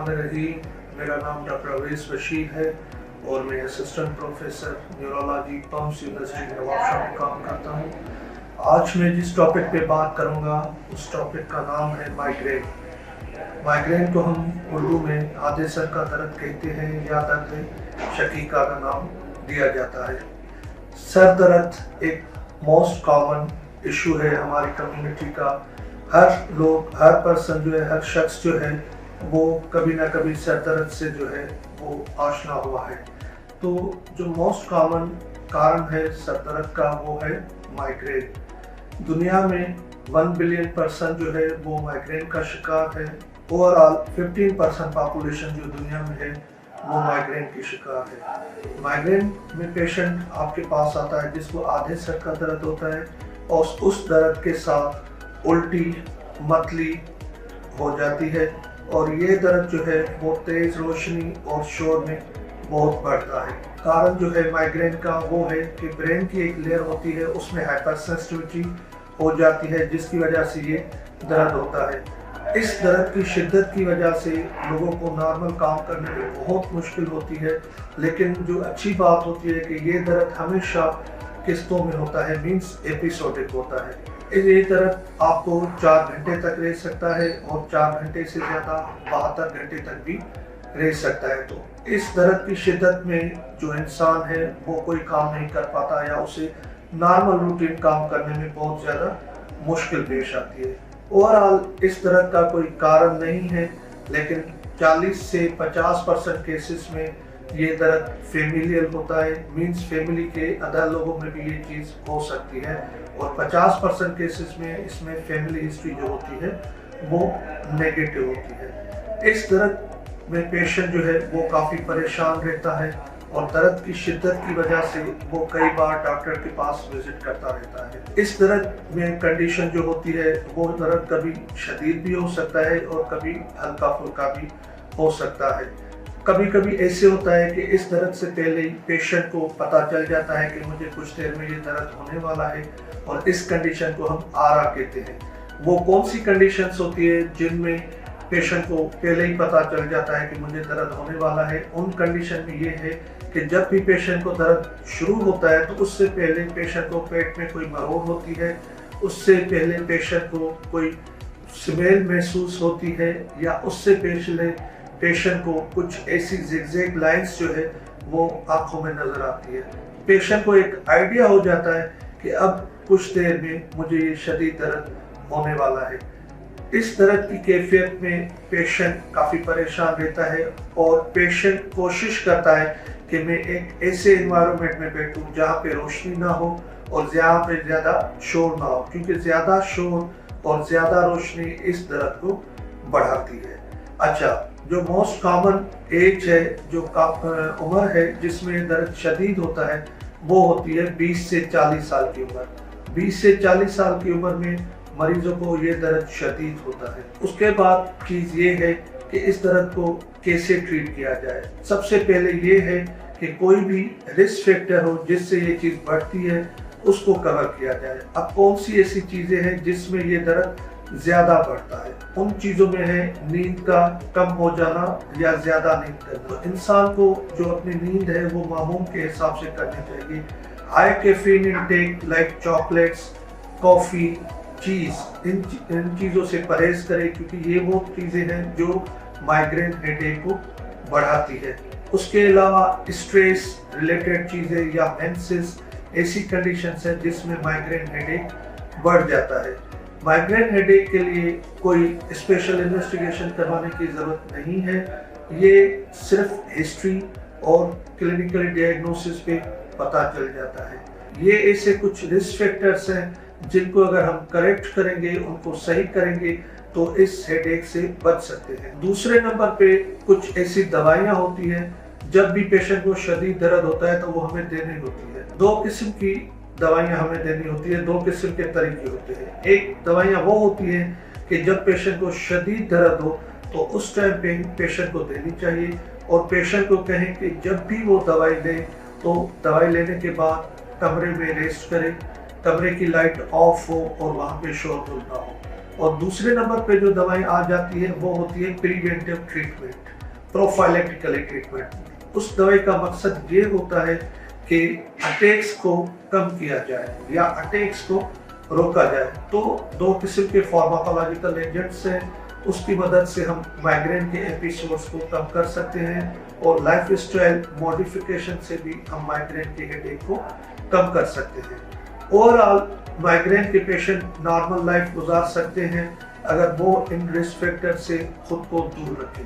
बिस्मिल्लाहिर्रहमानिर्रहीम। मेरा नाम डॉक्टर अवैस बशीर है और मैं assistant professor neurology pumps university Nawabshah में काम करता हूँ। आज मैं जिस टॉपिक पे बात करूँगा उस टॉपिक का नाम है माइग्रेन। माइग्रेन को हम उर्दू में आधे सर का दर्द कहते हैं या दर्द शकीका का नाम दिया जाता है। सर दर्द एक मोस्ट कॉमन इशू है हमारी कम्युनिटी का। हर पर्सन जो है, हर शख्स जो है वो कभी ना कभी सर दर्द से जो है वो आशना हुआ है। तो जो मोस्ट कॉमन कारण है सर दर्द का वो है माइग्रेन। दुनिया में 1 बिलियन पर्सन जो है वो माइग्रेन का शिकार है। ओवरऑल 15% पॉपुलेशन जो दुनिया में है वो माइग्रेन की शिकार है। माइग्रेन में पेशेंट आपके पास आता है जिसको आधे सर का दर्द होता है और उस दर्द के साथ उल्टी मतली हो जाती है और ये दर्द जो है वो तेज रोशनी और शोर में बहुत बढ़ता है। कारण जो है माइग्रेन का वो है कि ब्रेन की एक लेयर होती है उसमें हाइपर सेंसिटिविटी हो जाती है जिसकी वजह से ये दर्द होता है। इस दर्द की शिद्दत की वजह से लोगों को नॉर्मल काम करने में बहुत मुश्किल होती है। लेकिन जो अच्छी बात होती है कि ये दर्द हमेशा किस्तों में होता है, मीन्स एपिसोडिक होता है। ये दर्द आपको 4 घंटे तक रह सकता है और 4 घंटे से ज़्यादा 72 घंटे तक भी रह सकता है। तो इस दर्द की शिद्दत में जो इंसान है वो कोई काम नहीं कर पाता या उसे नॉर्मल रूटीन काम करने में बहुत ज़्यादा मुश्किल पेश आती है। ओवरऑल इस दर्द का कोई कारण नहीं है, लेकिन 40 से 50% केसेस में ये दर्द फेमिलियल होता है, मीन्स फैमिली के अदर लोगों में भी ये चीज़ हो सकती है और 50% केसेस में इसमें फैमिली हिस्ट्री जो होती है वो नेगेटिव होती है। इस दर्द में पेशेंट जो है वो काफ़ी परेशान रहता है और दर्द की शिद्दत की वजह से वो कई बार डॉक्टर के पास विजिट करता रहता है। इस दर्द में कंडीशन जो होती है वो दर्द कभी शदीद भी हो सकता है और कभी हल्का फुल्का भी हो सकता है। कभी कभी ऐसे होता है कि इस दर्द से पहले ही पेशेंट को पता चल जाता है कि मुझे कुछ देर में ये दर्द होने वाला है और इस कंडीशन को हम आरा कहते हैं। वो कौन सी कंडीशंस होती है जिनमें पेशेंट को पहले ही पता चल जाता है कि मुझे दर्द होने वाला है? उन कंडीशन में ये है कि जब भी पेशेंट को दर्द शुरू होता है तो उससे पहले पेशेंट को पेट में कोई मरोड़ होती है, उससे पहले पेशेंट को कोई स्मेल महसूस होती है या उससे पहले पेशेंट को कुछ ऐसी जिगजैग लाइंस जो है वो आंखों में नजर आती है। पेशेंट को एक आइडिया हो जाता है कि अब कुछ देर में मुझे ये शदीद दर्द होने वाला है। इस दर्द की कैफियत में पेशेंट काफ़ी परेशान रहता है और पेशेंट कोशिश करता है कि मैं एक ऐसे एनवायरनमेंट में बैठूं जहाँ पे रोशनी ना हो और जहाँ पे ज़्यादा शोर ना हो, क्योंकि ज़्यादा शोर और ज़्यादा रोशनी इस दर्द को बढ़ाती है। अच्छा, जो मोस्ट कॉमन एज है, जो उम्र है जिसमें दर्द शदीद होता है वो होती है 20 से 40 साल की उम्र। 20 से 40 साल की उम्र में मरीजों को ये दर्द शदीद होता है। उसके बाद चीज़ ये है कि इस दर्द को कैसे ट्रीट किया जाए। सबसे पहले ये है कि कोई भी रिस्क फैक्टर हो जिससे ये चीज़ बढ़ती है उसको कवर किया जाए। अब कौन सी ऐसी चीज़ें हैं जिसमें ये दर्द ज़्यादा बढ़ता है? उन चीज़ों में है नींद का कम हो जाना या ज़्यादा नींद करना। इंसान को जो अपनी नींद है वो मामूल के हिसाब से करनी चाहिए। High caffeine intake like chocolates, coffee, cheese, इन चीज़ों से परहेज करें क्योंकि ये वो चीज़ें हैं जो माइग्रेन हेडेक को बढ़ाती है। उसके अलावा स्ट्रेस रिलेटेड चीज़ें या मेंसेस ऐसी कंडीशंस हैं जिसमें माइग्रेन हेडेक बढ़ जाता है। माइग्रेन हेडेक के लिए कोई स्पेशल इन्वेस्टिगेशन करवाने की ज़रूरत नहीं है। ये सिर्फ हिस्ट्री और क्लिनिकल डायग्नोसिस पे पता चल जाता है। ये ऐसे कुछ रिस्क फैक्टर्स हैं जिनको अगर हम करेक्ट करेंगे, उनको सही करेंगे तो इस हेडेक से बच सकते हैं। दूसरे नंबर पे कुछ ऐसी दवाइयाँ होती हैं जब भी पेशेंट को शदीद दर्द होता है तो वो हमें देनी होती है। 2 किस्म की दवाइयाँ हमें देनी होती है, 2 किस्म के तरीके होते हैं। एक दवाइयाँ वो होती हैं कि जब पेशेंट को शदीद दर्द हो तो उस टाइम पे पेशेंट को देनी चाहिए और पेशेंट को कहें कि जब भी वो दवाई ले तो दवाई लेने के बाद कमरे में रेस्ट करे, कमरे की लाइट ऑफ हो और वहाँ पे शोर ना हो। और दूसरे नंबर पे जो दवाई आ जाती है वो होती है प्रिवेंटिव ट्रीटमेंट, प्रोफाइलेक्टिकली ट्रीटमेंट। उस दवाई का मकसद ये होता है कि अटैक्स को कम किया जाए या अटैक्स को रोका जाए। तो दो किस्म के फार्माकोलॉजिकल एजेंट्स हैं, उसकी मदद से हम माइग्रेन के एपिसोड्स को कम कर सकते हैं और लाइफ स्टाइल मॉडिफिकेशन से भी हम माइग्रेन के हेडेक को कम कर सकते हैं। ओवरऑल माइग्रेन के पेशेंट नॉर्मल लाइफ गुजार सकते हैं अगर वो इन रिस्क फैक्टर से खुद को दूर रखें।